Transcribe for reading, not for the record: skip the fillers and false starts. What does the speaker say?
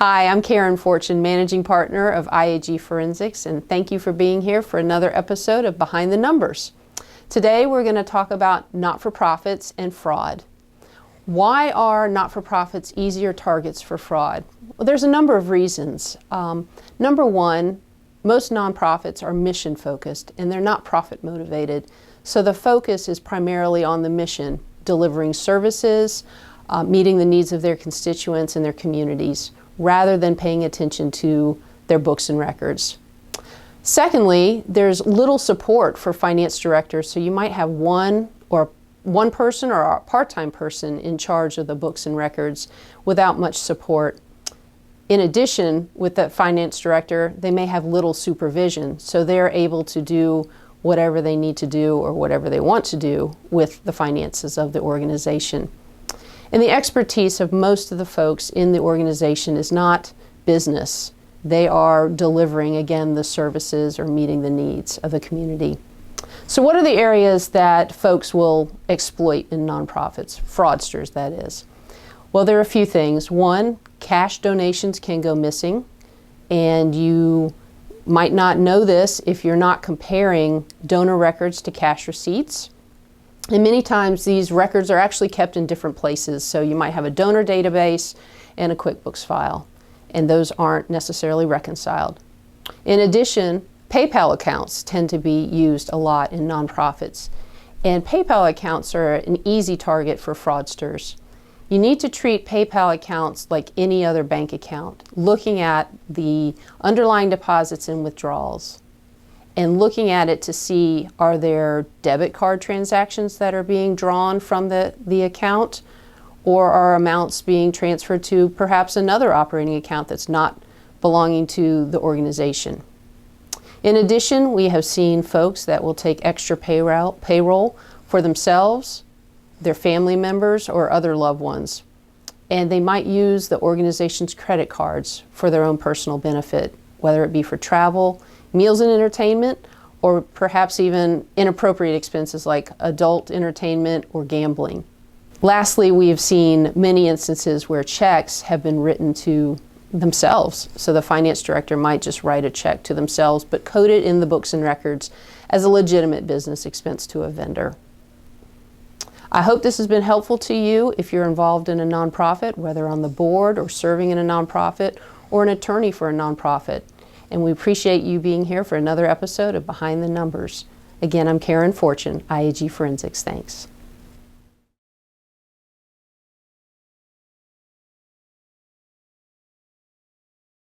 Hi, I'm Karen Fortune, Managing Partner of IAG Forensics, and thank you for being here for another episode of Behind the Numbers. Today we're going to talk about not-for-profits and fraud. Why are not-for-profits easier targets for fraud? Well, there's a number of reasons. Number one, most nonprofits are mission-focused and they're not profit-motivated, so the focus is primarily on the mission, delivering services, meeting the needs of their constituents and their communities, rather than paying attention to their books and records. Secondly, there's little support for finance directors, so you might have one person or a part-time person in charge of the books and records without much support. In addition, with that finance director, they may have little supervision, so they're able to do whatever they need to do or whatever they want to do with the finances of the organization. And the expertise of most of the folks in the organization is not business. They are delivering, again, the services or meeting the needs of the community. So what are the areas that folks will exploit in nonprofits? Fraudsters, that is. Well, there are a few things. One, cash donations can go missing, and you might not know this if you're not comparing donor records to cash receipts. And many times these records are actually kept in different places. So you might have a donor database and a QuickBooks file, and those aren't necessarily reconciled. In addition, PayPal accounts tend to be used a lot in nonprofits, and PayPal accounts are an easy target for fraudsters. You need to treat PayPal accounts like any other bank account, looking at the underlying deposits and withdrawals, and looking at it to see, are there debit card transactions that are being drawn from the account, or are amounts being transferred to perhaps another operating account that's not belonging to the organization. In addition, we have seen folks that will take extra payroll for themselves, their family members, or other loved ones. And they might use the organization's credit cards for their own personal benefit, whether it be for travel, meals and entertainment, or perhaps even inappropriate expenses like adult entertainment or gambling. Lastly, we have seen many instances where checks have been written to themselves. So the finance director might just write a check to themselves, but code it in the books and records as a legitimate business expense to a vendor. I hope this has been helpful to you if you're involved in a nonprofit, whether on the board or serving in a nonprofit or an attorney for a nonprofit. And we appreciate you being here for another episode of Behind the Numbers. Again, I'm Karen Fortune, IAG Forensics. Thanks.